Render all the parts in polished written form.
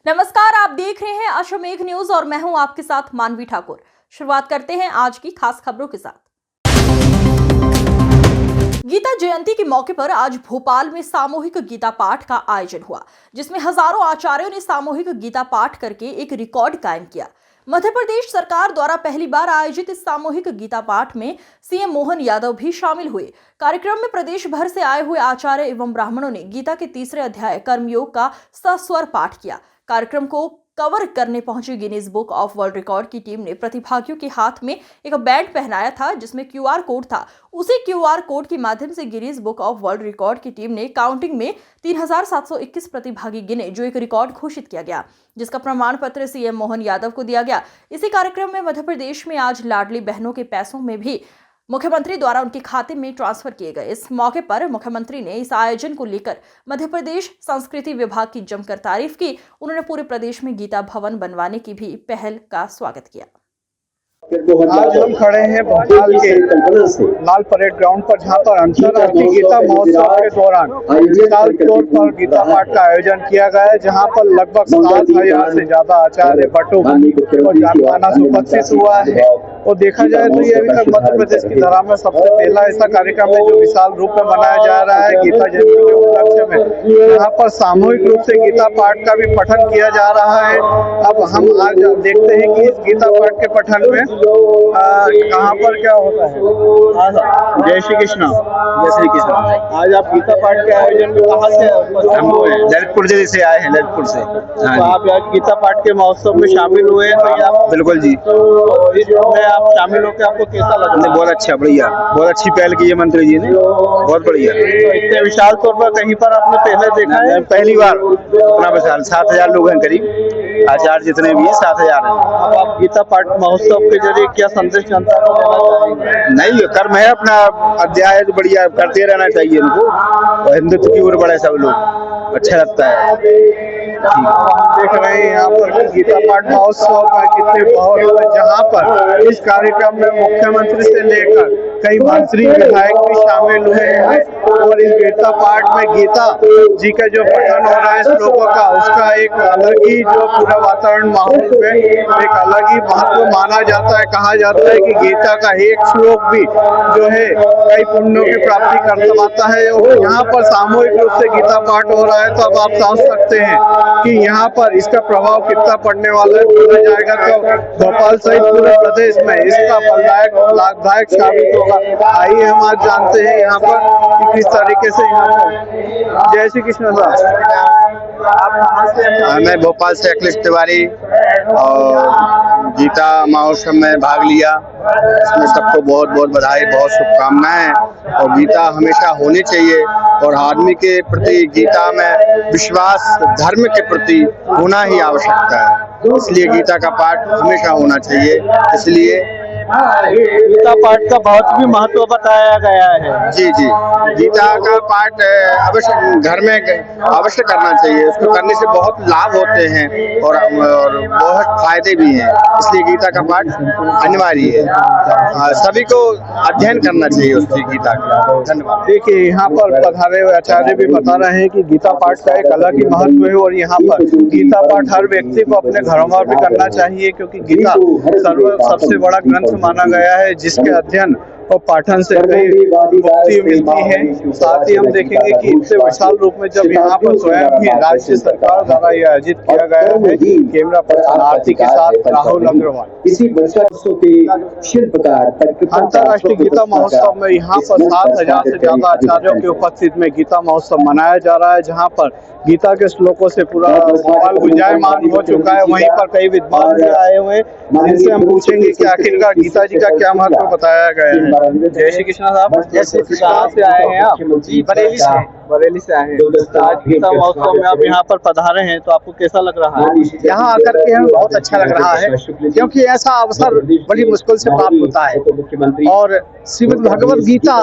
नमस्कार, आप देख रहे हैं अश्वमेघ न्यूज और मैं हूं आपके साथ मानवी ठाकुर। शुरुआत करते हैं आज की खास खबरों के साथ। गीता जयंती के मौके पर आज भोपाल में सामूहिक गीता पाठ का आयोजन हुआ, जिसमें हजारों आचार्यों ने सामूहिक गीता पाठ करके एक रिकॉर्ड कायम किया। मध्य प्रदेश सरकार द्वारा पहली बार आयोजित इस सामूहिक गीता पाठ में सीएम मोहन यादव भी शामिल हुए। कार्यक्रम में प्रदेश भर से आए हुए आचार्य एवं ब्राह्मणों ने गीता के तीसरे अध्याय कर्मयोग का सस्वर पाठ किया। कार्यक्रम को कवर करने पहुंची Guinness book of world record की टीम ने प्रतिभागियों के हाथ में एक बैंड पहनाया था, जिसमें क्यूआर कोड था। उसी क्यूआर कोड के माध्यम से Guinness book of world record की टीम ने काउंटिंग में 3721 प्रतिभागी गिने, जो एक रिकॉर्ड घोषित किया गया, जिसका प्रमाण पत्र सीएम मोहन यादव को दिया गया। इसी कार्यक्रम में मध्य प्रदेश में आज लाडली बहनों के पैसों में भी मुख्यमंत्री द्वारा उनके खाते में ट्रांसफर किए गए। इस मौके पर मुख्यमंत्री ने इस आयोजन को लेकर मध्य प्रदेश संस्कृति विभाग की जमकर तारीफ की। उन्होंने पूरे प्रदेश में गीता भवन बनवाने की भी पहल का स्वागत किया। आज हम खड़े हैं भोपाल के लाल परेड ग्राउंड पर, जहां पर अंतर्राष्ट्रीय गीता महोत्सव के दौरान विशाल तौर पर गीता पाठ का आयोजन किया गया है, जहां पर लगभग 7000 से ज्यादा आचार्य बटुक और जनमानस उपस्थित हुआ है। और देखा जाए तो ये अभी तक मध्य प्रदेश की धरा में सबसे पहला ऐसा कार्यक्रम है जो विशाल रूप में मनाया जा रहा है। गीता जयंती के उपलक्ष्य में यहाँ पर सामूहिक रूप से गीता पाठ का भी पठन किया जा रहा है। अब हम आज देखते हैं कि इस गीता पाठ के पठन में कहाँ पर क्या होता है। जय श्री कृष्ण। जय श्री कृष्ण। आज आप गीता पाठ के आयोजन में कहाँ से? हम ललितपुर जिले से आए हैं, ललितपुर से। तो आप आज गीता पाठ के महोत्सव में शामिल हुए हैं, तो आप बिल्कुल जी। आप शामिल होकर आपको कैसा लगा? बहुत अच्छा, बढ़िया, बहुत अच्छी पहल की है मंत्री जी ने, बहुत बढ़िया। तो इतने विशाल तौर पर कहीं पर आपने पहले देखा है? पहली बार अपना विशाल 7000 लोग हैं करीब, आचार्य जितने भी हैं 7000 हैं। अब आप गीता पाठ महोत्सव के जरिए क्या संदेश जनता को देना चाहेंगे? नहीं, कर्म है अपना, अध्याय तो बढ़िया करते रहना चाहिए इनको, और हिंदुत्व की ओर बढ़े सब लोग, अच्छा लगता है। देख रहे हैं यहाँ पर गीता पाठ महोत्सव पर कितने बहुत, जहाँ पर इस कार्यक्रम में मुख्यमंत्री से लेकर कई मंत्री विधायक भी शामिल हुए हैं। और इस गीता पाठ में गीता जी का जो पठन हो रहा है श्लोकों का, उसका एक अलग ही जो पूरा वातावरण माहौल में एक अलग ही महत्व माना जाता है। कहा जाता है कि गीता का एक श्लोक भी जो है कई पुण्यों की प्राप्ति करवाता है। और यहाँ पर सामूहिक रूप से गीता पाठ हो रहा है, तो अब आप समझ सकते हैं कि यहाँ पर इसका प्रभाव कितना पड़ने वाला है। बोला जाएगा तो भोपाल सहित पूरे प्रदेश में इसका फलदायक लाभदायक साबित होगा। आइए हम आज जानते हैं यहाँ पर कि किस तरीके से यहाँ पर। जय श्री कृष्ण साहब, आप कहाँ से? मैं भोपाल से अखिलेश तिवारी, और गीता महोत्सव में भाग लिया। इसमें सबको बहुत बहुत बधाई, बहुत शुभकामनाएं। और गीता हमेशा होनी चाहिए, और आदमी के प्रति गीता में विश्वास, धर्म के प्रति होना ही आवश्यकता है। इसलिए गीता का पाठ हमेशा होना चाहिए। इसलिए गीता पाठ का बहुत भी महत्व बताया गया है। जी जी, गीता का पाठ अवश्य घर में अवश्य करना चाहिए। उसको करने से बहुत लाभ होते हैं और बहुत फायदे भी हैं। इसलिए गीता का पाठ अनिवार्य है, सभी को अध्ययन करना चाहिए उसकी गीता का। धन्यवाद। देखिए, यहाँ पर पधारे हुए आचार्य भी बता रहे हैं कि गीता पाठ का एक अलग ही महत्व है, और यहाँ पर गीता पाठ हर व्यक्ति को अपने घरों में भी करना चाहिए, क्योंकि गीता सबसे बड़ा ग्रंथ माना गया है, जिसके अध्ययन और पाठन से कई मुक्ति मिलती है। साथ ही हम देखेंगे कि इतने विशाल रूप में जब यहाँ पर स्वयं भी राज्य सरकार द्वारा यह आयोजित किया गया है, कैमरा पर्सन आरती के साथ राहुल अग्रवाल। इसी वर्षों के शिल्पकार अंतर्राष्ट्रीय गीता महोत्सव में यहाँ पर 7000 से ज्यादा आचार्यों की उपस्थित में गीता महोत्सव मनाया जा रहा है, जहाँ पर गीता के श्लोकों से पूरा भोपाल गुंजायमान हो चुका है। वहीं पर कई विद्वान भी आए हुए हैं, जिनसे हम पूछेंगे कि आखिरकार गीता जी का क्या महत्व बताया गया है। जय श्री कृष्ण साहब, कहाँ से आए हैं आप? जी, बरेली से। बरेली से आए हैं। आज गीता महोत्सव में आप यहाँ पर पधारे हैं, तो आपको कैसा लग रहा है? यहाँ आकर के हमें बहुत अच्छा लग रहा है, क्योंकि ऐसा अवसर बड़ी मुश्किल से प्राप्त होता है। और श्रीमद् भगवद गीता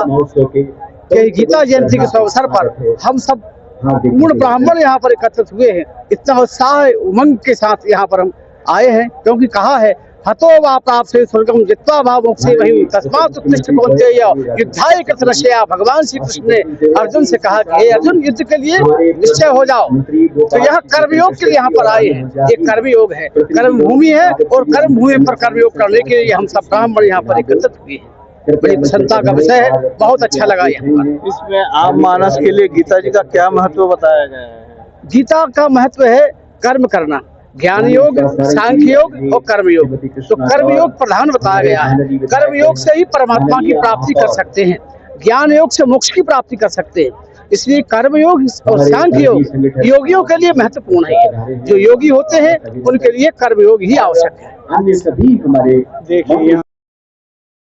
के गीता जयंती के अवसर पर हम सब पूर्ण ब्राह्मण यहाँ पर एकत्रित हुए हैं। इतना उत्साह उमंग के साथ यहाँ पर हम आए हैं, क्योंकि कहा है हतो वा प्राप्ते स्वर्गम जित्वा भाव मुक्ति वही तस्मात् उत्तिष्ठ कौन्तेय युद्धाय कृत रशया। भगवान श्री कृष्ण ने अर्जुन से कहा कि हे अर्जुन, युद्ध के लिए निश्चय हो जाओ। तो यह कर्मयोग के लिए यहाँ पर आए हैं। ये कर्मयोग है, कर्म भूमि है, और कर्म भूमि पर कर्मयोग करने के लिए हम सब ब्राह्मण यहाँ पर एकत्रित हुए हैं। बड़ी प्रसन्नता का विषय है, बहुत अच्छा लगा यहाँ पर। इसमें आम मानस के लिए गीता जी का क्या महत्व बताया गया है? गीता का महत्व है कर्म करना, ज्ञान योग, सांख्य योग और कर्मयोग। तो कर्मयोग प्रधान बताया गया है। कर्मयोग से ही परमात्मा की प्राप्ति कर सकते हैं, ज्ञान योग से मोक्ष की प्राप्ति कर सकते हैं। इसलिए कर्मयोग और सांख्य योग योगियों के लिए महत्वपूर्ण है। जो योगी होते हैं उनके लिए कर्मयोग ही आवश्यक है। अन्य सभी हमारे देखिए,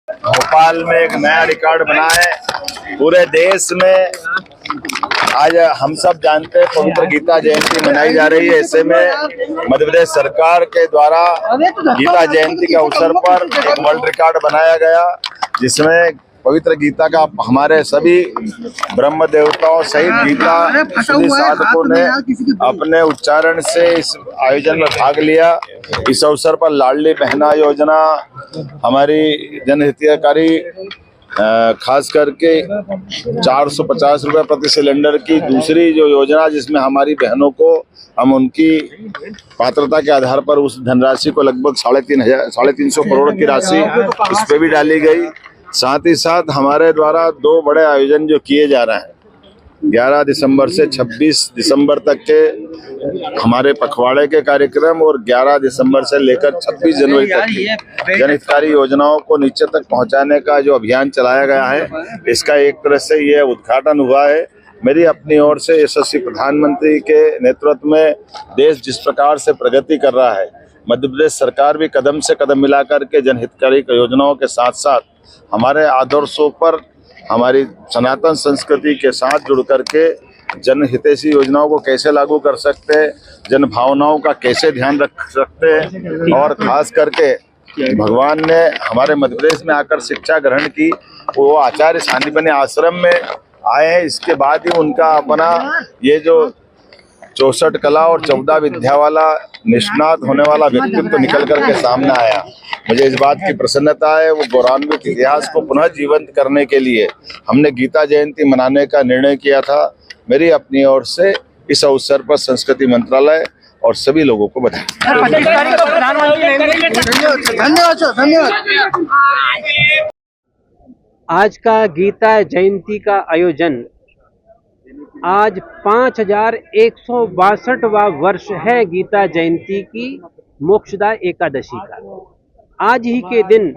भोपाल में एक नया रिकॉर्ड बना है पूरे देश में। आज हम सब जानते हैं पवित्र गीता जयंती मनाई जा रही है। ऐसे में मध्य प्रदेश सरकार के द्वारा गीता जयंती के अवसर पर एक वर्ल्ड रिकॉर्ड बनाया गया, जिसमें पवित्र गीता का हमारे सभी ब्रह्म देवताओं सहित गीता साधकों ने अपने उच्चारण से इस आयोजन में भाग लिया। इस अवसर पर लाडली बहना योजना, हमारी जनहितकारी खास करके 450 रुपये प्रति सिलेंडर की दूसरी जो योजना, जिसमें हमारी बहनों को हम उनकी पात्रता के आधार पर उस धनराशि को लगभग 350 करोड़ की राशि इस पे भी डाली गई। साथ ही साथ हमारे द्वारा दो बड़े आयोजन जो किए जा रहे हैं, 11 दिसंबर से 26 दिसंबर तक के हमारे पखवाड़े के कार्यक्रम और 11 दिसंबर से लेकर 26 जनवरी तक की जनहितकारी योजनाओं को नीचे तक पहुंचाने का जो अभियान चलाया गया है, इसका एक तरह से यह उद्घाटन हुआ है। मेरी अपनी ओर से यशस्वी प्रधानमंत्री के नेतृत्व में देश जिस प्रकार से प्रगति कर रहा है, मध्य प्रदेश सरकार भी कदम से कदम मिलाकर के जनहितकारी योजनाओं के साथ साथ हमारे आदर्शों पर, हमारी सनातन संस्कृति के साथ जुड़ करके जनहितैषी योजनाओं को कैसे लागू कर सकते हैं, जन भावनाओं का कैसे ध्यान रख सकते हैं, और खास करके भगवान ने हमारे मध्य प्रदेश में आकर शिक्षा ग्रहण की। वो आचार्य सांदीपनि आश्रम में आए हैं, इसके बाद ही उनका अपना ये जो 64 कला और 14 विद्या वाला निष्णात होने वाला व्यक्तित्व तो निकल करके सामने आया। मुझे इस बात की प्रसन्नता है, वो गौरवान्वित इतिहास को पुनः जीवंत करने के लिए हमने गीता जयंती मनाने का निर्णय किया था। मेरी अपनी ओर से इस अवसर पर संस्कृति मंत्रालय और सभी लोगों को बधाई। आज का गीता जयंती का आयोजन आज 5162वां वर्ष है गीता जयंती की मोक्षदा एकादशी का। आज ही के दिन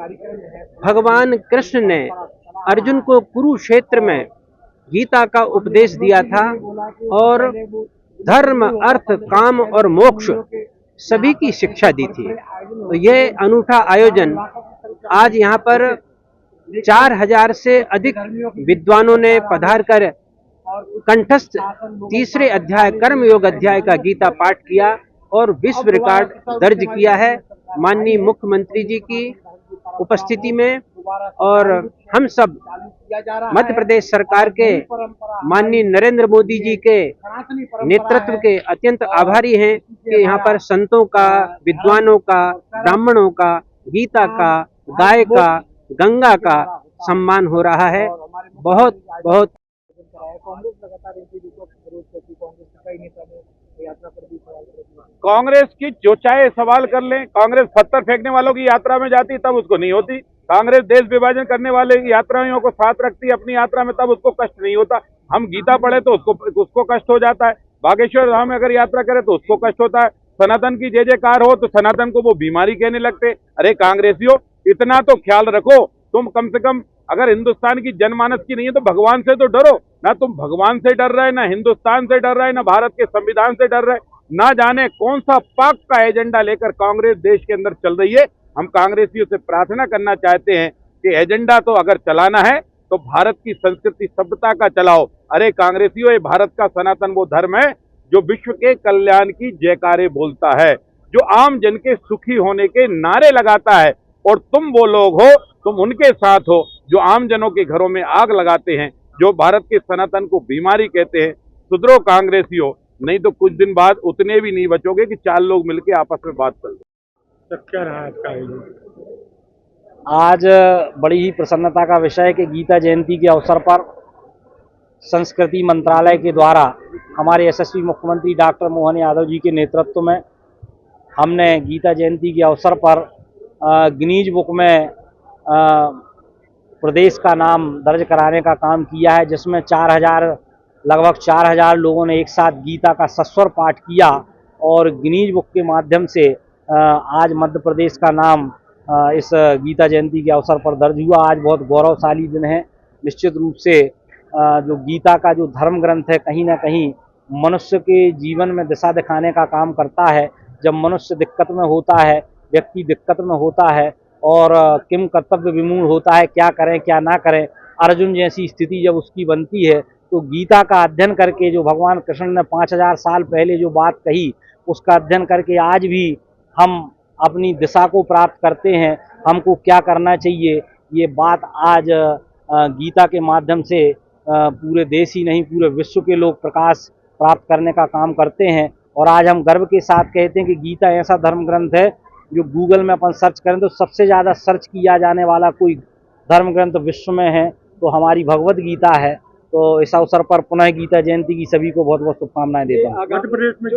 भगवान कृष्ण ने अर्जुन को कुरुक्षेत्र में गीता का उपदेश दिया था और धर्म, अर्थ, काम और मोक्ष सभी की शिक्षा दी थी। तो यह अनूठा आयोजन आज यहाँ पर 4000 से अधिक विद्वानों ने पधार कर कंठस्थ तीसरे अध्याय कर्मयोग अध्याय का गीता पाठ किया और विश्व रिकॉर्ड दर्ज किया है माननीय मुख्यमंत्री जी की उपस्थिति में। और हम सब मध्य प्रदेश सरकार के माननीय नरेंद्र मोदी जी के नेतृत्व के अत्यंत आभारी हैं कि यहाँ पर संतों का, विद्वानों का, ब्राह्मणों का, गीता का, गाय का, गंगा का सम्मान हो रहा है। बहुत बहुत कांग्रेस की जो चाहे सवाल कर लें, कांग्रेस पत्थर फेंकने वालों की यात्रा में जाती तब उसको नहीं होती। कांग्रेस देश विभाजन करने वाले यात्राओं को साथ रखती है अपनी यात्रा में, तब उसको कष्ट नहीं होता। हम गीता पढ़े तो उसको कष्ट हो जाता है। बागेश्वर धाम में अगर यात्रा करे तो उसको कष्ट होता है। सनातन की जय जयकार हो तो सनातन को वो बीमारी कहने लगते। अरे कांग्रेसियों, इतना तो ख्याल रखो, तुम कम से कम अगर हिंदुस्तान की जनमानस की नहीं है तो भगवान से तो डरो ना। तुम भगवान से डर रहे, ना हिंदुस्तान से डर रहे, ना भारत के संविधान से डर रहे। ना जाने कौन सा पाक का एजेंडा लेकर कांग्रेस देश के अंदर चल रही है। हम कांग्रेसियों से प्रार्थना करना चाहते हैं कि एजेंडा तो अगर चलाना है तो भारत की संस्कृति सभ्यता का चलाओ। अरे कांग्रेसियों, ये भारत का सनातन वो धर्म है जो विश्व के कल्याण की जयकारे बोलता है, जो आम जन के सुखी होने के नारे लगाता है। और तुम वो लोग हो, तुम उनके साथ हो जो आम जनों के घरों में आग लगाते हैं, जो भारत के सनातन को बीमारी कहते हैं। सुधरो कांग्रेसियों, नहीं तो कुछ दिन बाद उतने भी नहीं बचोगे कि 4 लोग मिलकर आपस में बात कर लो। क्या रहा आपका आयोजन? आज बड़ी ही प्रसन्नता का विषय है कि गीता जयंती के अवसर पर संस्कृति मंत्रालय के द्वारा हमारे यशस्वी मुख्यमंत्री डॉक्टर मोहन यादव जी के नेतृत्व में हमने गीता जयंती के अवसर पर गिनीज बुक में प्रदेश का नाम दर्ज कराने का काम किया है, जिसमें लगभग 4000 लोगों ने एक साथ गीता का सस्वर पाठ किया और गिनीज बुक के माध्यम से आज मध्य प्रदेश का नाम इस गीता जयंती के अवसर पर दर्ज हुआ। आज बहुत गौरवशाली दिन है। निश्चित रूप से जो गीता का जो धर्म ग्रंथ है, कहीं ना कहीं मनुष्य के जीवन में दिशा दिखाने का काम करता है। जब मनुष्य दिक्कत में होता है, व्यक्ति दिक्कत में होता है और किम कर्तव्य विमूढ़ होता है, क्या करें क्या ना करें, अर्जुन जैसी स्थिति जब उसकी बनती है, तो गीता का अध्ययन करके जो भगवान कृष्ण ने 5000 साल पहले जो बात कही, उसका अध्ययन करके आज भी हम अपनी दिशा को प्राप्त करते हैं। हमको क्या करना चाहिए, ये बात आज गीता के माध्यम से पूरे देश ही नहीं पूरे विश्व के लोग प्रकाश प्राप्त करने का काम करते हैं। और आज हम गर्व के साथ कहते हैं कि गीता ऐसा धर्म ग्रंथ है जो गूगल में अपन सर्च करें तो सबसे ज़्यादा सर्च किया जाने वाला कोई धर्म ग्रंथ विश्व में है तो हमारी भगवत गीता है। तो इस अवसर पर पुनः गीता जयंती की सभी को बहुत बहुत शुभकामनाएं देता हूँ। मध्य प्रदेश में